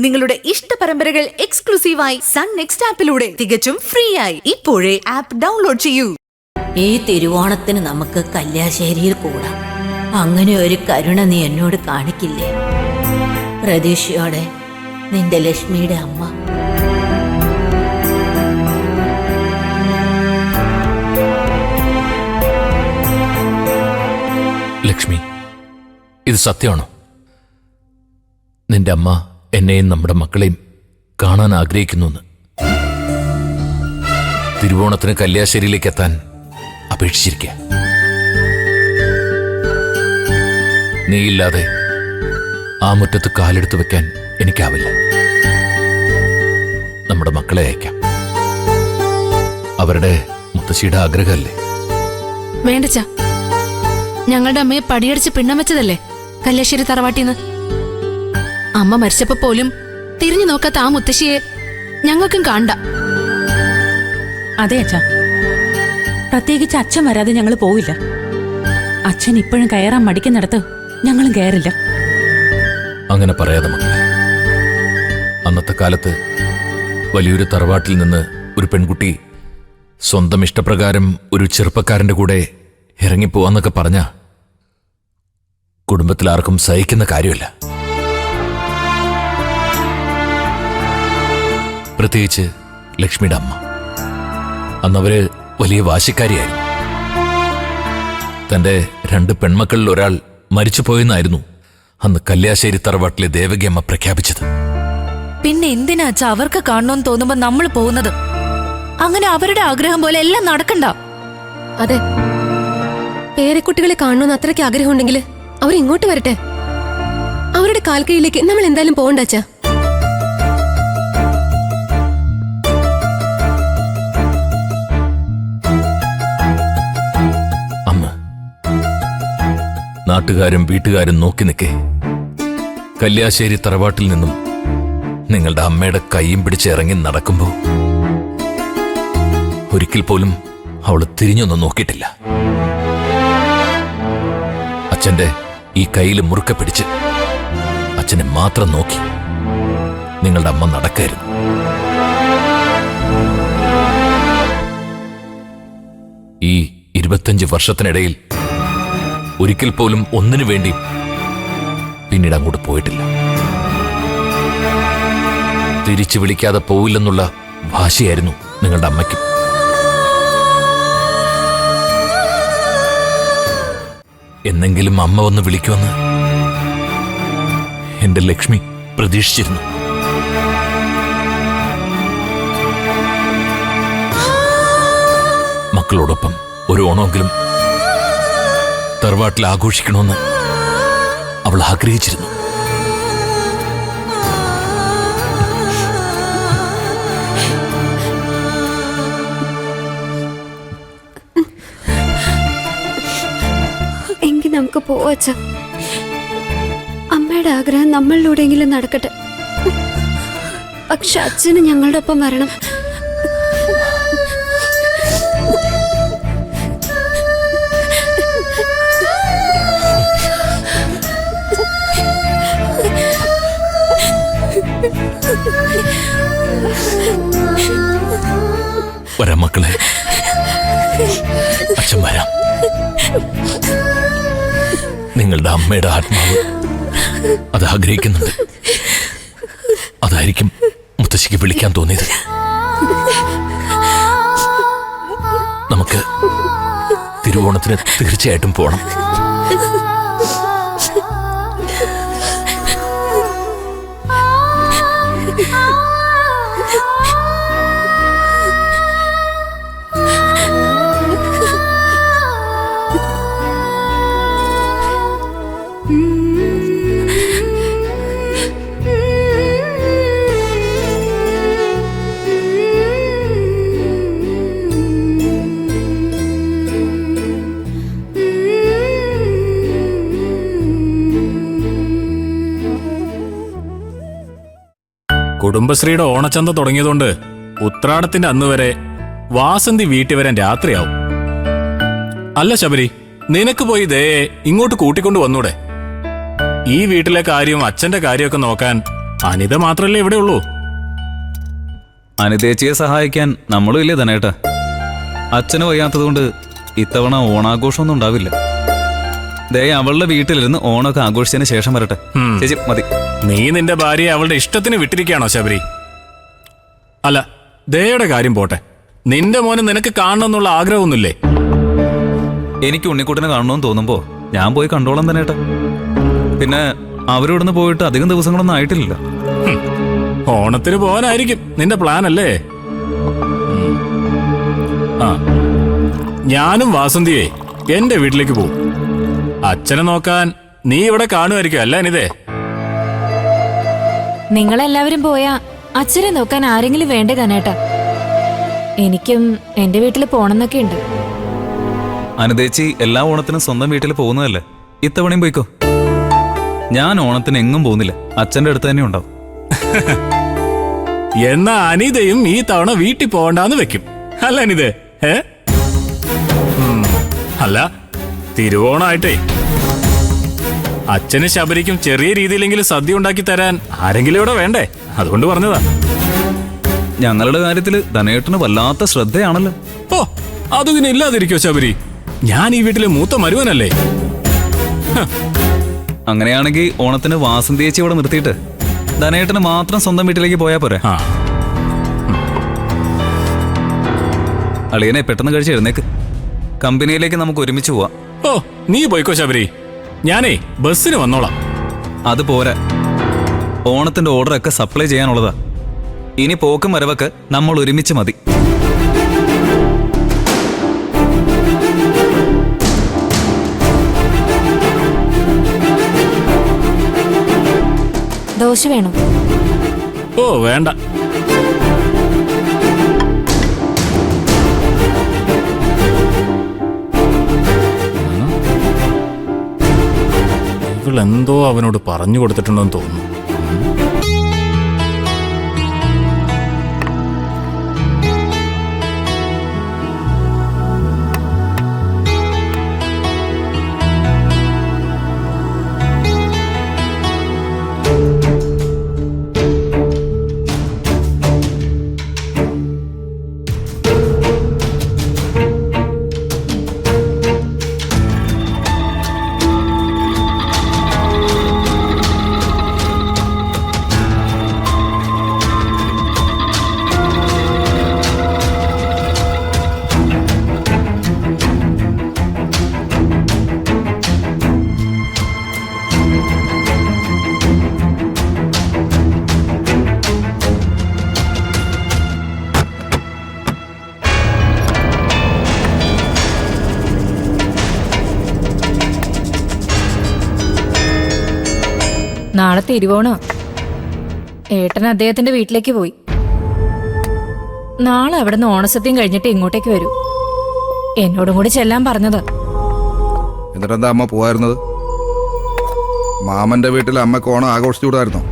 നിങ്ങളുടെ ഇഷ്ട പരമ്പരകൾ എക്സ്ക്ലൂസീവായി സൺ നെക്സ്റ്റ് ആപ്പിലൂടെ തികച്ചും ഫ്രീ ആയി ഇപ്പോഴേ ആപ്പ് ഡൗൺലോഡ് ചെയ്യൂ. ഈ തിരുവോണത്തിന് നമുക്ക് കല്യാശ്ശേരിയിൽ കൂടാം. അങ്ങനെ ഒരു കരുണ നീ എന്നോട് കാണിക്കില്ലേ? പ്രതീക്ഷയോടെ നിന്റെ ലക്ഷ്മിയുടെ അമ്മ. ലക്ഷ്മി, ഇത് സത്യമാണോ? നിന്റെ അമ്മ എന്നെയും നമ്മുടെ മക്കളെയും കാണാൻ ആഗ്രഹിക്കുന്നുവെന്ന്. തിരുവോണത്തിന് കല്യാശ്ശേരിയിലേക്ക് എത്താൻ അപേക്ഷിച്ചിരിക്കുക. നീയില്ലാതെ ആ മുറ്റത്ത് കാലെടുത്ത് വെക്കാൻ എനിക്കാവില്ല. നമ്മുടെ മക്കളെ അയക്കാം. അവരുടെ മുത്തശ്ശിയുടെ ആഗ്രഹമല്ലേ? വേണ്ടച്ച, ഞങ്ങളുടെ അമ്മയെ പടിയടിച്ച് പിണ്ണം വെച്ചതല്ലേ കല്യാശ്ശേരി തറവാട്ടിന്ന്. അമ്മ മരിച്ചപ്പോ പോലും തിരിഞ്ഞു നോക്കാത്ത ആ മുത്തശ്ശിയെ ഞങ്ങൾക്കും കാണണ്ട. അതെ അച്ഛാ, പ്രത്യേകിച്ച് അച്ഛൻ വരാതെ ഞങ്ങൾ പോവില്ല. അച്ഛൻ ഇപ്പോഴും കയറാൻ മടിക്കുന്നിടത്ത് ഞങ്ങളും കയറില്ല. അങ്ങനെ പറയാതെ മക്കളെ. അന്നത്തെ കാലത്ത് വലിയൊരു തറവാട്ടിൽ നിന്ന് ഒരു പെൺകുട്ടി സ്വന്തം ഇഷ്ടപ്രകാരം ഒരു ചെറുപ്പക്കാരന്റെ കൂടെ ഇറങ്ങിപ്പോവാന്നൊക്കെ പറഞ്ഞ കുടുംബത്തിൽ ആർക്കും സഹിക്കുന്ന കാര്യമല്ല. പ്രത്യേകിച്ച് ലക്ഷ്മിയുടെ അമ്മ. അന്നവര് വലിയ വാശിക്കാരിയായിരുന്നു. തന്റെ 2 പെൺമക്കളിൽ ഒരാൾ മരിച്ചുപോയെന്നായിരുന്നു അന്ന് കല്യാശ്ശേരി തറവാട്ടിലെ ദേവകിയമ്മ പ്രഖ്യാപിച്ചത്. പിന്നെ എന്തിനാ അച്ഛാ അവർക്ക് കാണണമെന്ന് തോന്നുമ്പോ നമ്മൾ പോകുന്നത്? അങ്ങനെ അവരുടെ ആഗ്രഹം പോലെ എല്ലാം നടക്കണ്ട. അതെ, പേരക്കുട്ടികളെ കാണണമെന്ന് അത്രയ്ക്ക് ആഗ്രഹം ഉണ്ടെങ്കിൽ അവർ ഇങ്ങോട്ട് വരട്ടെ. അവരുടെ കാൽക്കീഴിലേക്ക് നമ്മൾ എന്തായാലും പോകണ്ട അച്ഛാ. നാട്ടുകാരും വീട്ടുകാരും നോക്കി നിൽക്കേ കല്യാശ്ശേരി തറവാട്ടിൽ നിന്നും നിങ്ങളുടെ അമ്മയുടെ കൈയും പിടിച്ച് ഇറങ്ങി നടക്കുമ്പോ ഒരിക്കൽ പോലും അവള് തിരിഞ്ഞൊന്നും നോക്കിയിട്ടില്ല. അച്ഛന്റെ ഈ കയ്യിൽ മുറുക്കെ പിടിച്ച് അച്ഛനെ മാത്രം നോക്കി നിങ്ങളുടെ അമ്മ നടക്കായിരുന്നു. ഈ 25 വർഷത്തിനിടയിൽ ഒരിക്കൽ പോലും ഒന്നിനു വേണ്ടി പിന്നീട് അങ്ങോട്ട് പോയിട്ടില്ല. തിരിച്ചു വിളിക്കാതെ പോവില്ലെന്നുള്ള വാശിയായിരുന്നു നിങ്ങളുടെ അമ്മയ്ക്കും. എന്നെങ്കിലും അമ്മ വന്ന് വിളിക്കുമെന്ന് എന്റെ ലക്ഷ്മി പ്രതീക്ഷിച്ചിരുന്നു. മക്കളോടൊപ്പം ഒരു ഓണമെങ്കിലും തറവാട്ടിൽ ആഘോഷിക്കണമെന്ന് അവൾ ആഗ്രഹിച്ചിരുന്നു. എങ്കിൽ നമുക്ക് പോവാച്ച. അമ്മയുടെ ആഗ്രഹം നമ്മളിലൂടെയെങ്കിലും നടക്കട്ടെ. പക്ഷെ അച്ഛന് ഞങ്ങളുടെ ഒപ്പം വരണം. വരാം മക്കളെ, അച്ഛൻ വരാം. നിങ്ങളുടെ അമ്മയുടെ ആത്മാവ് അത് ആഗ്രഹിക്കുന്നുണ്ട്. അതായിരിക്കും മുത്തശ്ശിക്ക് വിളിക്കാൻ തോന്നിയത്. നമുക്ക് തിരുവോണത്തിന് തീർച്ചയായിട്ടും പോണം. കുടുംബശ്രീയുടെ ഓണച്ചന്ത തുടങ്ങിയതുകൊണ്ട് ഉത്രാടത്തിന്റെ അന്ന് വരെ വാസന്തി വീട്ടിൽ വരാൻ രാത്രിയാവും. അല്ല ശബരി, നിനക്ക് പോയി ദേ ഇങ്ങോട്ട് കൂട്ടിക്കൊണ്ട് വന്നൂടെ? ഈ വീട്ടിലെ കാര്യവും അച്ഛന്റെ കാര്യമൊക്കെ നോക്കാൻ അനിത മാത്രല്ലേ ഇവിടെ ഉള്ളൂ. അനിതേച്ചിയെ സഹായിക്കാൻ നമ്മളും ഇല്ലേ ധനേട്ടാ. അച്ഛന് വയ്യാത്തതുകൊണ്ട് ഇത്തവണ ഓണാഘോഷമൊന്നും ഉണ്ടാവില്ല. ദേ അവളുടെ വീട്ടിലിരുന്ന് ഓണമൊക്കെ ആഘോഷിച്ചതിന് ശേഷം വരട്ടെ. ചേച്ചി മതി. നീ നിന്റെ ഭാര്യയെ അവളുടെ ഇഷ്ടത്തിന് വിട്ടിരിക്കുകയാണോ ശബരി? അല്ല, ദയയുടെ കാര്യം പോട്ടെ, നിന്റെ മോനെ നിനക്ക് കാണണമെന്നുള്ള ആഗ്രഹമൊന്നുമില്ലേ? എനിക്ക് ഉണ്ണിക്കുട്ടനെ കാണണമെന്ന് തോന്നുമ്പോ ഞാൻ പോയി കണ്ടോളാം ധനേട്ടാ. പിന്നെ അവരിവിടുന്ന് പോയിട്ട് അധികം ദിവസങ്ങളൊന്നും ആയിട്ടില്ലല്ലോ. ഓണത്തിന് പോകാനായിരിക്കും നിന്റെ പ്ലാൻ അല്ലേ? ആ, ഞാനും വാസന്തിയെ എന്റെ വീട്ടിലേക്ക് പോകും. അച്ഛനെ നോക്കാൻ നീ ഇവിടെ കാണുമായിരിക്കും അല്ലേ അനിതേ? നിങ്ങളെല്ലാവരും പോയാ അച്ഛനെ നോക്കാൻ ആരെങ്കിലും വേണ്ടേ ധനേട്ടാ? എനിക്കും എന്റെ വീട്ടിൽ പോണെന്നൊക്കെ ഉണ്ട്. അനിതേച്ചി എല്ലാ ഓണത്തിനും സ്വന്തം വീട്ടിൽ പോകുന്നതല്ലേ, ഇത്തവണയും പോയിക്കോ. ഞാൻ ഓണത്തിന് എങ്ങും പോകുന്നില്ല, അച്ഛന്റെ അടുത്ത് തന്നെ ഉണ്ടാവും. എന്നാ അനിതയും ഈ തവണ വീട്ടിൽ പോകണ്ടാന്ന് വെക്കും അല്ല അനിതേ? അല്ല, തിരുവോണായിട്ടേ അച്ഛന് ശബരിക്കും ചെറിയ രീതിയിലെങ്കിലും സദ്യ ഉണ്ടാക്കി തരാൻ ആരെങ്കിലും ഇവിടെ വേണ്ടേ? അതുകൊണ്ട് പറഞ്ഞതാ. ഞങ്ങളുടെ കാര്യത്തില് ധനേട്ടന് വല്ലാത്ത ശ്രദ്ധയാണല്ലോ. ഓ, അതിന് ഇല്ലാതിരിക്കോ ശബരി? ഞാൻ ഈ വീട്ടിലെ മൂത്ത മരുവനല്ലേ? അങ്ങനെയാണെങ്കിൽ ഓണത്തിന് വാസന്തിയേച്ചി ഇവിടെ നിർത്തിയിട്ട് ധനേട്ടന് മാത്രം സ്വന്തം വീട്ടിലേക്ക് പോയാ പോരെ? അളിയനെ പെട്ടെന്ന് കഴിച്ച് എഴുന്നേക്ക്. കമ്പനിയിലേക്ക് നമുക്ക് ഒരുമിച്ച് പോവാം. ഓ, നീ പോയിക്കോ ശബരി, ഞാനേ ബസ്സിന് വന്നോളാം. അത് പോരാ, ഓണത്തിന്റെ ഓർഡറൊക്കെ സപ്ലൈ ചെയ്യാനുള്ളതാ. ഇനി പോക്കും വരവൊക്കെ നമ്മൾ ഒരുമിച്ച് മതി. ദോശ വേണോ? ഓ വേണ്ട. ഇവളെന്തോ അവനോട് പറഞ്ഞു കൊടുത്തിട്ടുണ്ടെന്ന് തോന്നുന്നു. നാളെ തിരുവോണോ. ഏട്ടൻ അദ്ദേഹത്തിന്റെ വീട്ടിലേക്ക് പോയി. നാളെ അവിടെ നിന്ന് ഓണസദ്യം കഴിഞ്ഞിട്ട് ഇങ്ങോട്ടേക്ക് വരൂ. എന്നോടും കൂടി ചെല്ലാൻ പറഞ്ഞത്. എന്നിട്ടെന്താ അമ്മ പോവായിരുന്നത്? മാമന്റെ വീട്ടിൽ അമ്മക്ക് ഓണം ആഘോഷിച്ചുകൂടായിരുന്നോ?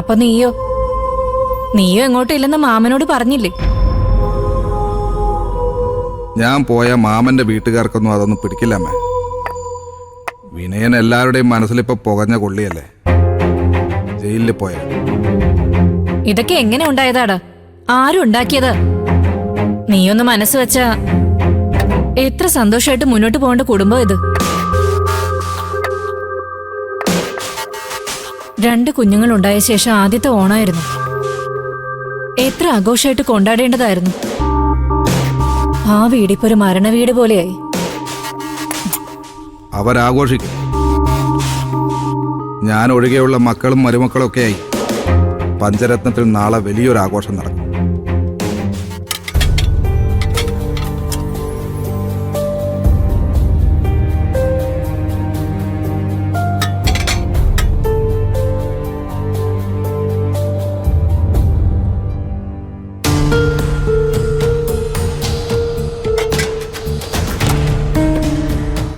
അപ്പൊ നീയോ എങ്ങോട്ടും ഇല്ലെന്ന് മാമനോട് പറഞ്ഞില്ലേ? ഞാൻ പോയ മാമന്റെ വീട്ടുകാർക്കൊന്നും അതൊന്നും പിടിക്കില്ല അമ്മ. വിനയൻ എല്ലാവരുടെയും മനസ്സിലിപ്പോ പുകഞ്ഞ കൊള്ളിയല്ലേ, ജയിലിൽ പോയ. ഇതൊക്കെ എങ്ങനെ ഉണ്ടായതാടാ? ആരും ഉണ്ടാക്കിയത്? നീയൊന്ന് മനസ്സ് വെച്ചാ എത്ര സന്തോഷമായിട്ട് മുന്നോട്ട് പോകേണ്ട കുടുംബം ഇത്. 2 കുഞ്ഞുങ്ങൾ ഉണ്ടായ ശേഷം ആദ്യത്തെ ഓണായിരുന്നു. എത്ര ആഘോഷമായിട്ട് കൊണ്ടാടേണ്ടതായിരുന്നു. ആ വീടിപ്പോ ഒരു മരണ വീട് പോലെയായി. അവരാഘോഷിക്കും. ഞാൻ ഒഴികെയുള്ള മക്കളും മരുമക്കളും ഒക്കെയായി പഞ്ചരത്നത്തിൽ നാളെ വലിയൊരു ആഘോഷം നടക്കും.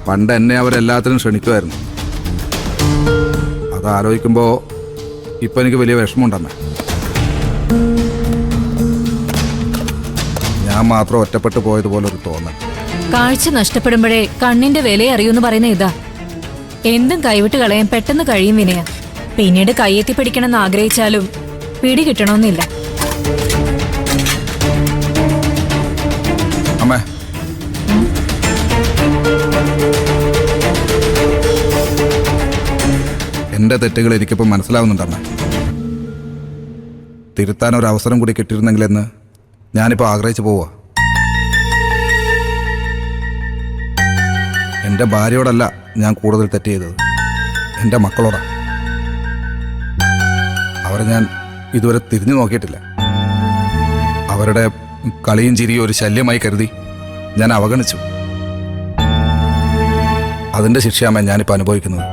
പണ്ട് എന്നെ അവരെല്ലാത്തിനും ക്ഷണിക്കുമായിരുന്നു. അതാലോചിക്കുമ്പോൾ ഇപ്പം എനിക്ക് വലിയ വിഷമമുണ്ടമ്മ. ഞാൻ മാത്രം ഒറ്റപ്പെട്ടു പോയതുപോലൊരു തോന്നൽ. കാഴ്ച നഷ്ടപ്പെടുമ്പോഴേ കണ്ണിന്റെ വില അറിയൂന്ന് പറയുന്ന ഇതാ. എന്തും കൈവിട്ട് കളയാൻ പെട്ടെന്ന് കഴിയും വിനയ. പിന്നീട് കയ്യെത്തി പിടിക്കണമെന്ന് ആഗ്രഹിച്ചാലും പിടി കിട്ടണമെന്നില്ല. അമ്മേ, എന്റെ തെറ്റുകൾ എനിക്കിപ്പോൾ മനസ്സിലാവുന്നുണ്ടമ്മേ. തിരുത്താൻ ഒരു അവസരം കൂടി കിട്ടിയിരുന്നെങ്കിലെന്ന് ഞാനിപ്പോൾ ആഗ്രഹിച്ചു പോവുക. എൻ്റെ ഭാര്യയോടല്ല ഞാൻ കൂടുതൽ തെറ്റ് ചെയ്തത്, എൻ്റെ മക്കളോടാണ്. അവരെ ഞാൻ ഇതുവരെ തിരിഞ്ഞു നോക്കിയിട്ടില്ല. അവരുടെ കളിയും ചിരിയും ഒരു ശല്യമായി കരുതി ഞാൻ അവഗണിച്ചു. അതിൻ്റെ ശിക്ഷയാമേ ഞാനിപ്പോൾ അനുഭവിക്കുന്നത്.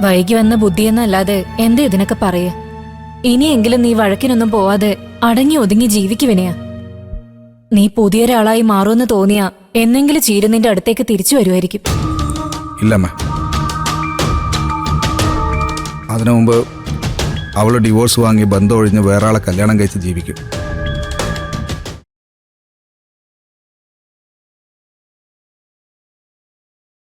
വൈകി വന്ന ബുദ്ധിയെന്നല്ലാതെ എന്താ ഇതിനൊക്കെ പറയേ? ഇനിയെങ്കിലും നീ വഴക്കിനൊന്നും പോവാതെ അടങ്ങി ഒതുങ്ങി ജീവിക്കുവിനെയാ. നീ പുതിയൊരാളായി മാറുമെന്ന് തോന്നിയാ എന്നെങ്കിലും ചീരു നിന്റെ അടുത്തേക്ക് തിരിച്ചു വരുമായിരിക്കും. ഇല്ലമ്മേ, അതിനു മുമ്പ് അവൾ ഡിവോഴ്സ് വാങ്ങി ബന്ധം ഒഴിഞ്ഞ് വേറെ ആളെ കല്യാണം കഴിച്ച് ജീവിക്കും.